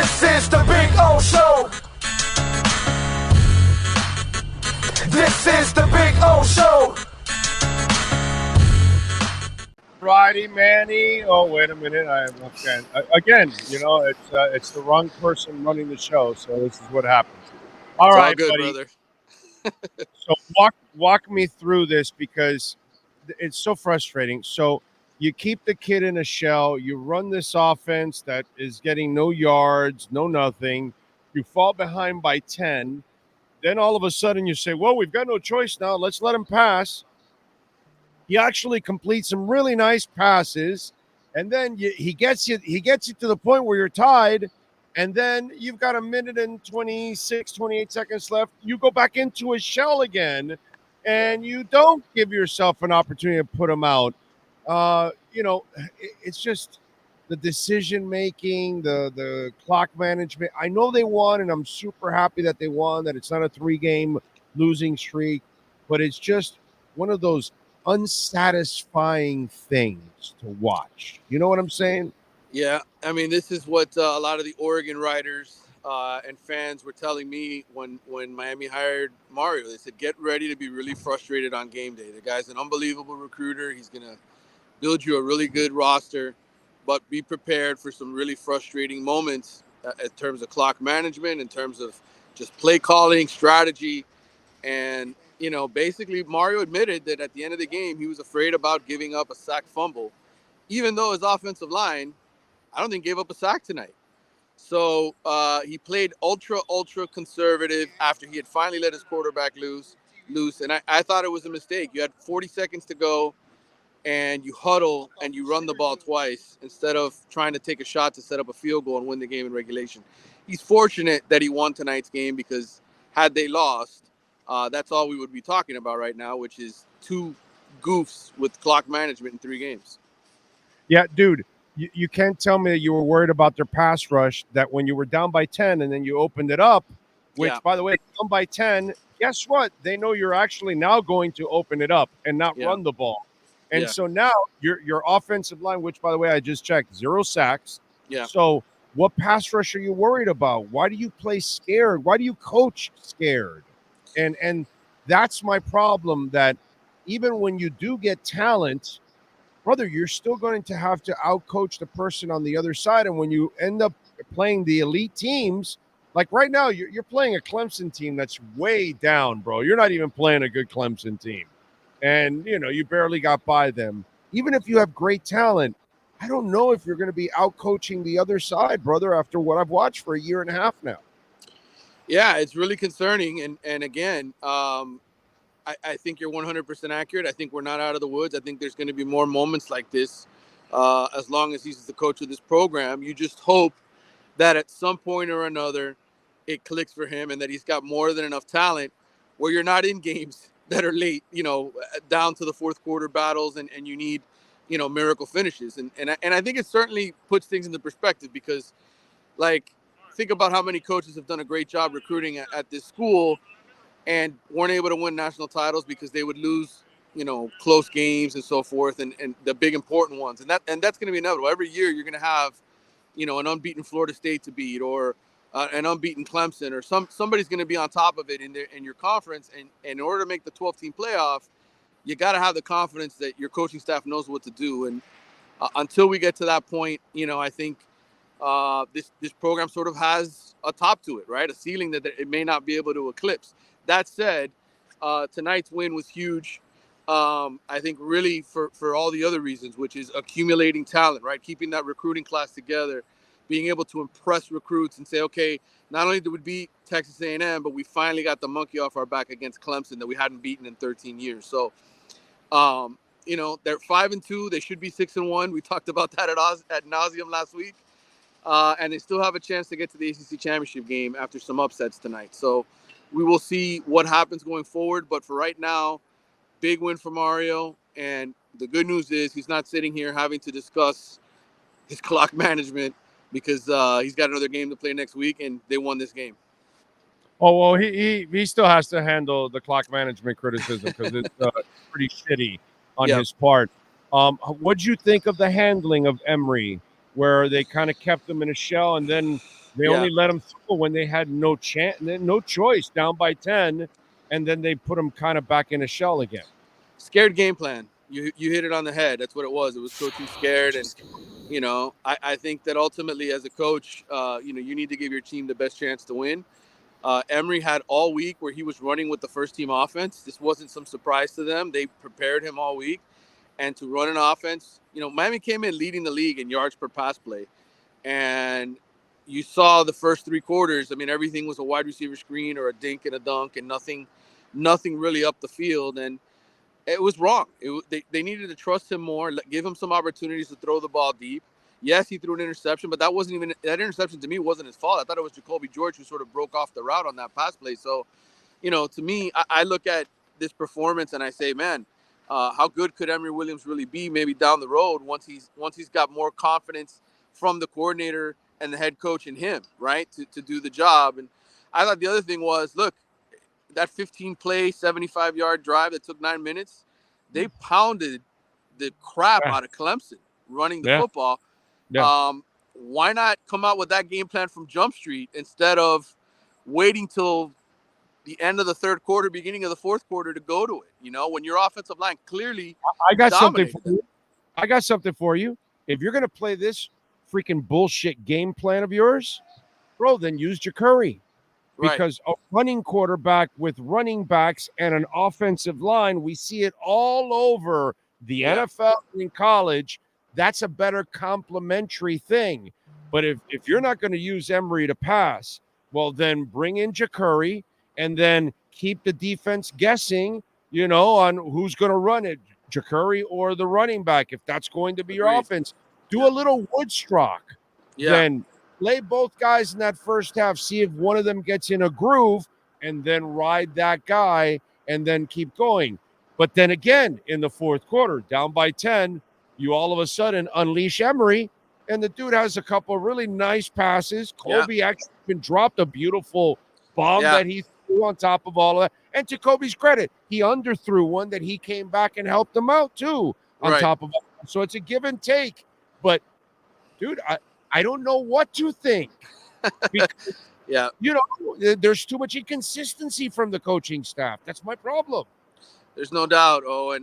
This is the Big O Show. This is the Big O Show. Righty, Manny. Oh, wait a minute. Again, it's the wrong person running the show, so this is what happens. All right, good, buddy. brother. So walk me through this because it's so frustrating. So you keep the kid in a shell. You run this offense that is getting no yards, no nothing. You fall behind by 10. Then all of a sudden you say, well, we've got no choice now. Let's let him pass. He actually completes some really nice passes, and then he gets you to the point where you're tied, and then you've got a minute and 28 seconds left. You go back into a shell again, and you don't give yourself an opportunity to put him out. It's just the decision making, the clock management. I know they won, and I'm super happy that they won, that it's not a 3-game losing streak, but it's just one of those unsatisfying things to watch. You know what I'm saying? Yeah, I mean, this is what a lot of the Oregon writers and fans were telling me when Miami hired Mario. They said, get ready to be really frustrated on game day. The guy's an unbelievable recruiter. He's going to build you a really good roster, but be prepared for some really frustrating moments in terms of clock management, in terms of just play calling, strategy. And, basically Mario admitted that at the end of the game, he was afraid about giving up a sack fumble, even though his offensive line, I don't think, gave up a sack tonight. So he played ultra conservative after he had finally let his quarterback loose. And I thought it was a mistake. You had 40 seconds to go, and you huddle and you run the ball twice instead of trying to take a shot to set up a field goal and win the game in regulation. He's fortunate that he won tonight's game, because had they lost, that's all we would be talking about right now, which is 2 goofs with clock management in 3 games. Yeah, dude, you can't tell me that you were worried about their pass rush, that when you were down by 10 and then you opened it up, which, by the way, down by 10, guess what? They know you're actually now going to open it up and not run the ball. And so now your offensive line, which, by the way, I just checked, 0 sacks. Yeah. So what pass rush are you worried about? Why do you play scared? Why do you coach scared? And that's my problem, that even when you do get talent, brother, you're still going to have to outcoach the person on the other side. And when you end up playing the elite teams, like right now, you're playing a Clemson team that's way down, bro. You're not even playing a good Clemson team. And, you barely got by them. Even if you have great talent, I don't know if you're going to be outcoaching the other side, brother, after what I've watched for a year and a half now. Yeah, it's really concerning. And again, I think you're 100% accurate. I think we're not out of the woods. I think there's going to be more moments like this as long as he's the coach of this program. You just hope that at some point or another it clicks for him, and that he's got more than enough talent where you're not in games that are late, down to the fourth quarter battles, and you need, miracle finishes. And I think it certainly puts things into perspective, because, like, think about how many coaches have done a great job recruiting at this school and weren't able to win national titles because they would lose, close games and so forth, and the big important ones. And that's going to be inevitable. Every year you're going to have, an unbeaten Florida State to beat, or an unbeaten Clemson, or somebody's going to be on top of it in your conference. And in order to make the 12-team playoff, you got to have the confidence that your coaching staff knows what to do. And until we get to that point, I think this program sort of has a top to it, right? A ceiling that it may not be able to eclipse. That said, tonight's win was huge. I think really for all the other reasons, which is accumulating talent, right? Keeping that recruiting class together, being able to impress recruits and say, okay, not only did we beat Texas A&M, but we finally got the monkey off our back against Clemson that we hadn't beaten in 13 years. So, they're 5-2. They should be 6-1. We talked about that ad nauseum last week. And they still have a chance to get to the ACC championship game after some upsets tonight. So we will see what happens going forward. But for right now, big win for Mario. And the good news is he's not sitting here having to discuss his clock management, because he's got another game to play next week, and they won this game. Oh, well, he still has to handle the clock management criticism, because it's pretty shitty on his part. What'd you think of the handling of Emory, where they kind of kept him in a shell, and then They only let them throw when they had no chance, no choice, down by 10, and then they put them kind of back in a shell again. Scared game plan. You hit it on the head. That's what it was. It was coaching scared, and I think that ultimately as a coach, you need to give your team the best chance to win. Emery had all week where he was running with the first team offense. This wasn't some surprise to them. They prepared him all week, and to run an offense, Miami came in leading the league in yards per pass play, and you saw the first 3 quarters. I mean, everything was a wide receiver screen or a dink and a dunk, and nothing really up the field. And it was wrong. They needed to trust him more, give him some opportunities to throw the ball deep. Yes, he threw an interception, but that interception to me wasn't his fault. I thought it was Jacoby George who sort of broke off the route on that pass play. So, to me, I look at this performance and I say, man, how good could Emory Williams really be maybe down the road once he's got more confidence from the coordinator and the head coach in him, right, to do the job. And I thought the other thing was, look, that 15-play, 75-yard drive that took 9 minutes, they pounded the crap out of Clemson running the football. Yeah. Why not come out with that game plan from Jump Street instead of waiting till the end of the third quarter, beginning of the fourth quarter to go to it? When your offensive line clearly I got something dominated for you. I got something for you. If you're going to play this freaking bullshit game plan of yours, bro, then use Jacoby. Right. Because a running quarterback with running backs and an offensive line, we see it all over the NFL and in college. That's a better complementary thing. But if you're not going to use Emory to pass, well, then bring in Jacoby and then keep the defense guessing, on who's going to run it, Jacoby or the running back. If that's going to be your offense, do a little Woodstock. Then play both guys in that first half, see if one of them gets in a groove, and then ride that guy and then keep going. But then again, in the fourth quarter, down by 10, you all of a sudden unleash Emory, and the dude has a couple of really nice passes. Kobe actually even dropped a beautiful bomb that he threw on top of all of that. And to Kobe's credit, he underthrew one that he came back and helped him out too on top of it. So it's a give and take. But, dude, I don't know what to think. Because, there's too much inconsistency from the coaching staff. That's my problem. There's no doubt.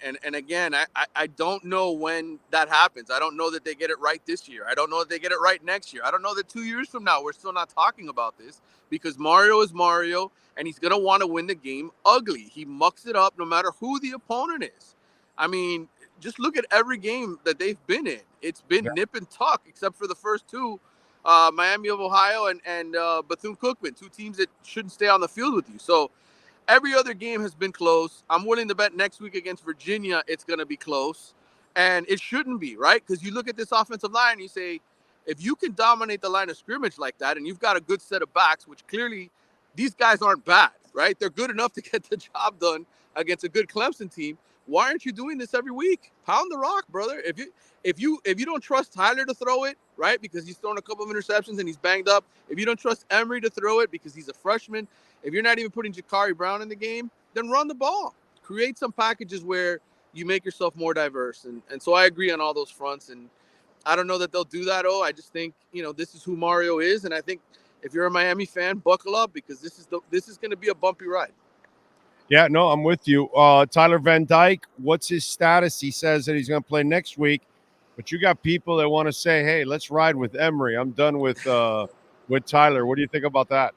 And again, I don't know when that happens. I don't know that they get it right this year. I don't know that they get it right next year. I don't know that 2 years from now we're still not talking about this, because Mario is Mario, and he's going to want to win the game ugly. He mucks it up no matter who the opponent is. I mean, just look at every game that they've been in. It's been nip and tuck, except for the first 2, Miami of Ohio and Bethune-Cookman, 2 teams that shouldn't stay on the field with you. So every other game has been close. I'm willing to bet next week against Virginia it's going to be close. And it shouldn't be, right? Because you look at this offensive line and you say, if you can dominate the line of scrimmage like that, and you've got a good set of backs, which clearly these guys aren't bad, right? They're good enough to get the job done against a good Clemson team. Why aren't you doing this every week? Pound the rock, brother. If you don't trust Tyler to throw it, right, because he's thrown a couple of interceptions and he's banged up. If you don't trust Emory to throw it because he's a freshman. If you're not even putting Jakari Brown in the game, then run the ball. Create some packages where you make yourself more diverse. And so I agree on all those fronts. And I don't know that they'll do that. I just think, this is who Mario is. And I think if you're a Miami fan, buckle up, because this is going to be a bumpy ride. Yeah, no, I'm with you. Tyler Van Dyke, what's his status? He says that he's going to play next week. But you got people that want to say, hey, let's ride with Emory. I'm done with Tyler. What do you think about that?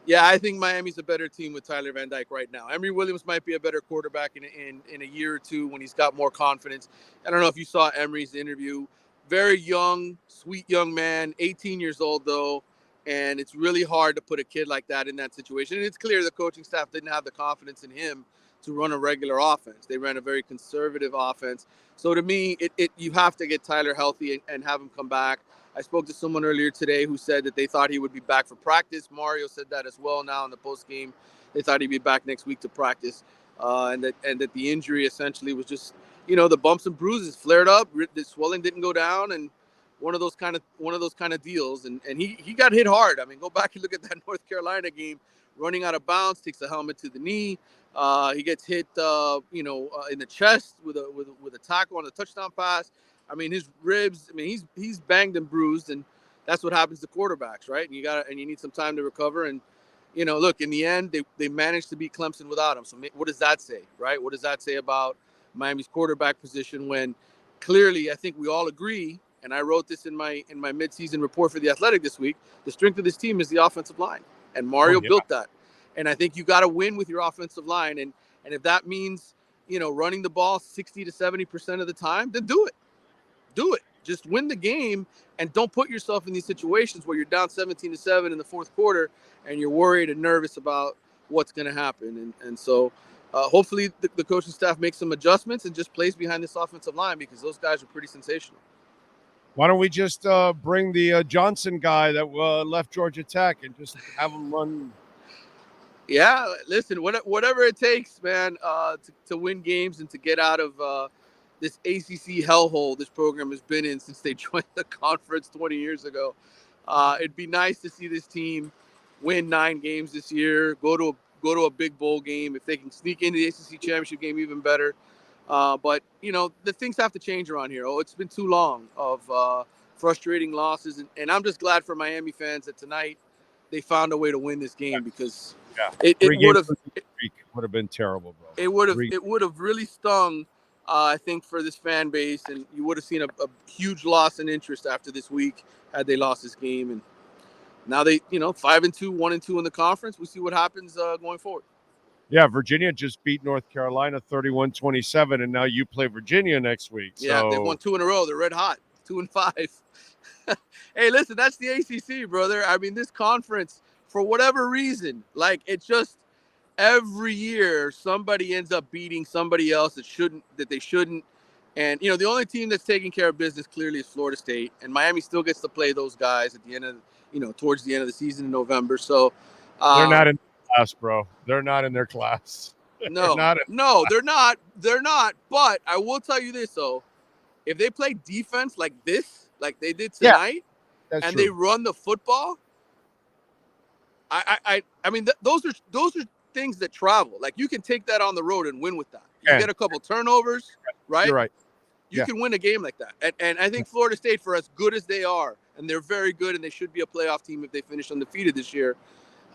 Yeah, I think Miami's a better team with Tyler Van Dyke right now. Emory Williams might be a better quarterback in a year or two when he's got more confidence. I don't know if you saw Emory's interview. Very young, sweet young man, 18 years old, though. And it's really hard to put a kid like that in that situation. And it's clear the coaching staff didn't have the confidence in him to run a regular offense. They ran a very conservative offense. So to me, you have to get Tyler healthy and have him come back. I spoke to someone earlier today who said that they thought he would be back for practice. Mario said that as well now in the postgame. They thought he'd be back next week to practice, and that the injury essentially was just, the bumps and bruises flared up. The swelling didn't go down, and one of those kind of deals. And he got hit hard. I mean, go back and look at that North Carolina game. Running out of bounds, takes the helmet to the knee. He gets hit, in the chest with a tackle on a touchdown pass. I mean, his ribs. I mean, he's banged and bruised, and that's what happens to quarterbacks, right? And you need some time to recover. And look, in the end, they managed to beat Clemson without him. So what does that say, right? What does that say about Miami's quarterback position when clearly I think we all agree, and I wrote this in my midseason report for The Athletic this week, the strength of this team is the offensive line, and Mario built that. And I think you got to win with your offensive line, and if that means running the ball 60 to 70% of the time, then do it. Just win the game, and don't put yourself in these situations where you're down 17-7 in the fourth quarter and you're worried and nervous about what's going to happen. And so hopefully the coaching staff makes some adjustments and just plays behind this offensive line, because those guys are pretty sensational. Why don't we just bring the Johnson guy that left Georgia Tech and just have him run? Yeah, listen, whatever it takes, man, to win games and to get out of this ACC hellhole this program has been in since they joined the conference 20 years ago. It'd be nice to see this team win 9 games this year, go to a big bowl game. If they can sneak into the ACC championship game, even better. But the things have to change around here. It's been too long of frustrating losses, and I'm just glad for Miami fans that tonight they found a way to win this game, because it would have been terrible, bro. It would have really stung. I think for this fan base, and you would have seen a huge loss in interest after this week had they lost this game. And now they, 5-2, 1-2 in the conference. We see what happens going forward. Yeah, Virginia just beat North Carolina 31-27, and now you play Virginia next week. Yeah, they've won 2 in a row. They're red hot, 2-5. Hey, listen, that's the ACC, brother. I mean, this conference, for whatever reason, it just every year somebody ends up beating somebody else that they shouldn't. And the only team that's taking care of business clearly is Florida State, and Miami still gets to play those guys at the end of towards the end of the season in November. So they're not in class, bro. They're not in their class. No, they're not. They're not. But I will tell you this, though: if they play defense like this, like they did tonight, and true. they run the football, I mean, those are things that travel. Like, you can take that on the road and win with that. You get a couple turnovers, right? You're right. You can win a game like that. And I think Florida State, for as good as they are, and they're very good, and they should be a playoff team if they finish undefeated this year,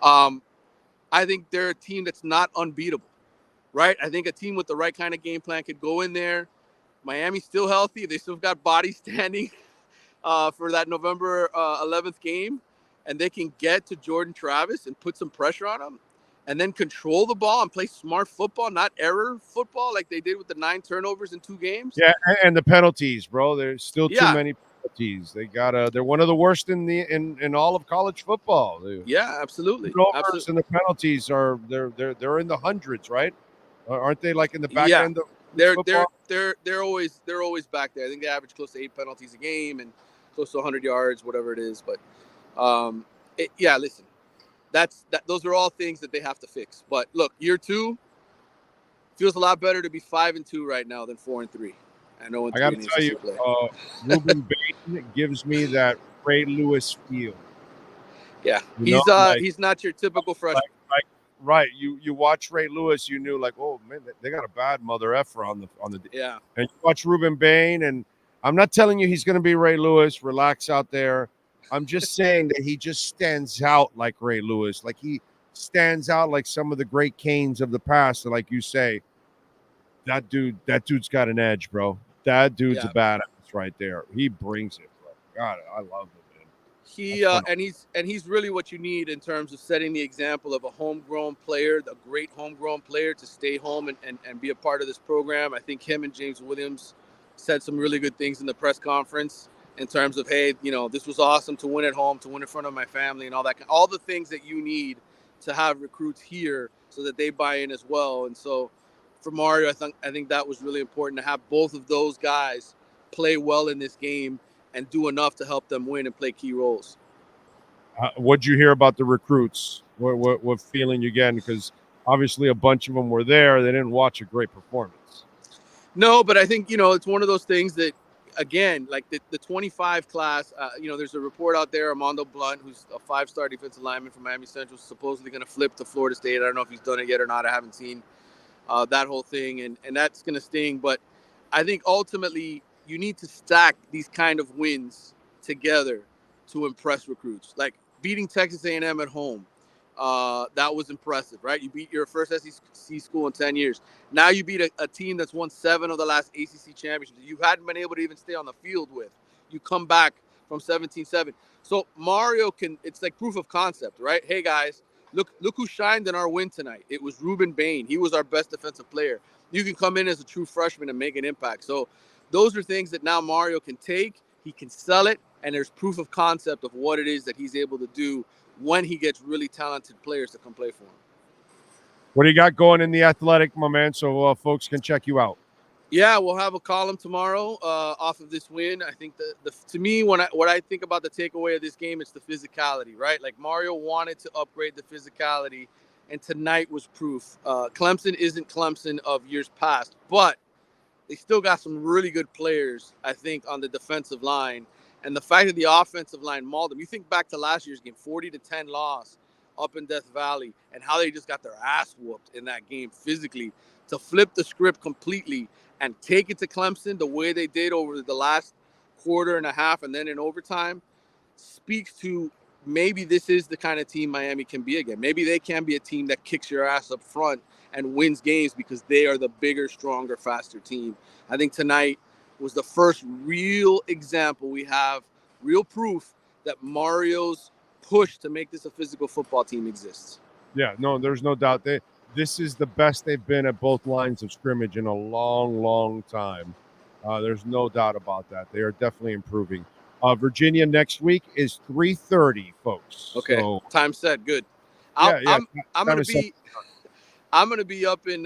I think they're a team that's not unbeatable, right? I think a team with the right kind of game plan could go in there. Miami's still healthy. They still got bodies standing for that November 11th game, and they can get to Jordan Travis and put some pressure on him, and then control the ball and play smart football, not error football like they did with the 9 turnovers in 2 games. Yeah, and the penalties, bro. There's still too many penalties. They're one of the worst in all of college football. Yeah, absolutely. Turnovers and the penalties they're in the hundreds, right? Aren't they, like in the back end of football? They're always back there. I think they average close to 8 penalties a game and close to 100 yards, whatever it is. But listen. Those are all things that they have to fix. But look, year 2 feels a lot better to be 5-2 right now than 4-3. I know. I got to tell you, Ruben Bain gives me that Ray Lewis feel. Yeah, he's not your typical freshman. Right. You watch Ray Lewis, you knew oh man, they got a bad mother effer on the. Yeah. And you watch Ruben Bain, and I'm not telling you he's going to be Ray Lewis. Relax out there. I'm just saying that he just stands out like Ray Lewis. Like, he stands out like some of the great Canes of the past. And like you say, that dude's got an edge, bro. That dude's a badass right there. He brings it, bro. God, I love it, man. He's really what you need in terms of setting the example of a homegrown player, the great homegrown player, to stay home and be a part of this program. I think him and James Williams said some really good things in the press conference, in terms of, hey, this was awesome to win at home, to win in front of my family, and all that. All the things that you need to have recruits here so that they buy in as well. And so for Mario, I think that was really important, to have both of those guys play well in this game and do enough to help them win and play key roles. What'd you hear about the recruits? What feeling you getting? Because obviously a bunch of them were there. They didn't watch a great performance. No, but I think, it's one of those things that, again, like the 25 class, there's a report out there. Armando Blunt, who's a 5-star defensive lineman from Miami Central, is supposedly going to flip to Florida State. I don't know if he's done it yet or not. I haven't seen that whole thing, and that's going to sting. But I think ultimately you need to stack these kind of wins together to impress recruits. Like beating Texas A&M at home. That was impressive, right? You beat your first SEC school in 10 years. Now you beat a team that's won 7 of the last ACC championships. You hadn't been able to even stay on the field with. You come back from 17-7. So Mario it's like proof of concept, right? Hey guys, look who shined in our win tonight. It was Ruben Bain. He was our best defensive player. You can come in as a true freshman and make an impact. So those are things that now Mario can take, he can sell it, and there's proof of concept of what it is that he's able to do when he gets really talented players to come play for him. What do you got going in the Athletic, my man, so folks can check you out? Yeah, we'll have a column tomorrow off of this win. I think to me, what I think about the takeaway of this game, it's the physicality, right? Like Mario wanted to upgrade the physicality, and tonight was proof. Clemson isn't Clemson of years past, but they still got some really good players, I think, on the defensive line. And the fact that the offensive line mauled them. You think back to last year's game, 40-10 loss up in Death Valley, and how they just got their ass whooped in that game physically. To flip the script completely and take it to Clemson the way they did over the last quarter and a half and then in overtime speaks to maybe this is the kind of team Miami can be again. Maybe they can be a team that kicks your ass up front and wins games because they are the bigger, stronger, faster team. I think tonight was the first real example we have, real proof that Mario's push to make this a physical football team exists. Yeah, no, there's no doubt. This is the best they've been at both lines of scrimmage in a long, long time. There's no doubt about that. They are definitely improving. Virginia next week is 3:30, folks. Okay, so, time set. Good. I'm gonna be up in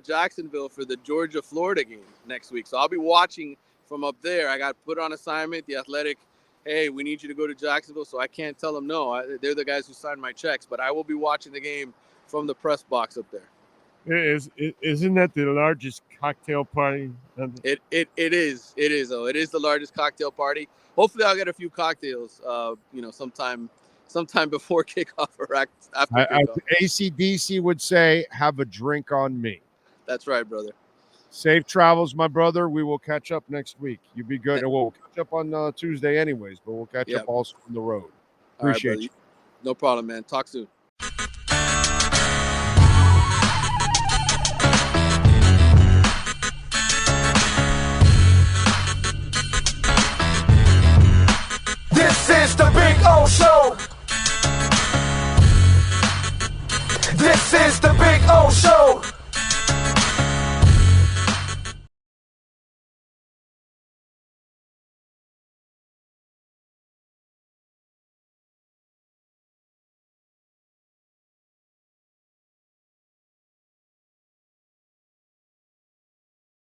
Jacksonville for the Georgia-Florida game next week. So I'll be watching from up there. I got put on assignment. The Athletic, hey, we need you to go to Jacksonville. So I can't tell them no. They're the guys who signed my checks. But I will be watching the game from the press box up there. Isn't that the largest cocktail party? It is. Oh, it is the largest cocktail party. Hopefully, I'll get a few cocktails. Sometime before kickoff or after kickoff. AC/DC would say, "Have a drink on me." That's right, brother. Safe travels, my brother. We will catch up next week. You be good, and we'll catch up on Tuesday, anyways. But we'll catch up also on the road. Appreciate you. No problem, man. Talk soon. This is the Big O Show. This is the Big O Show.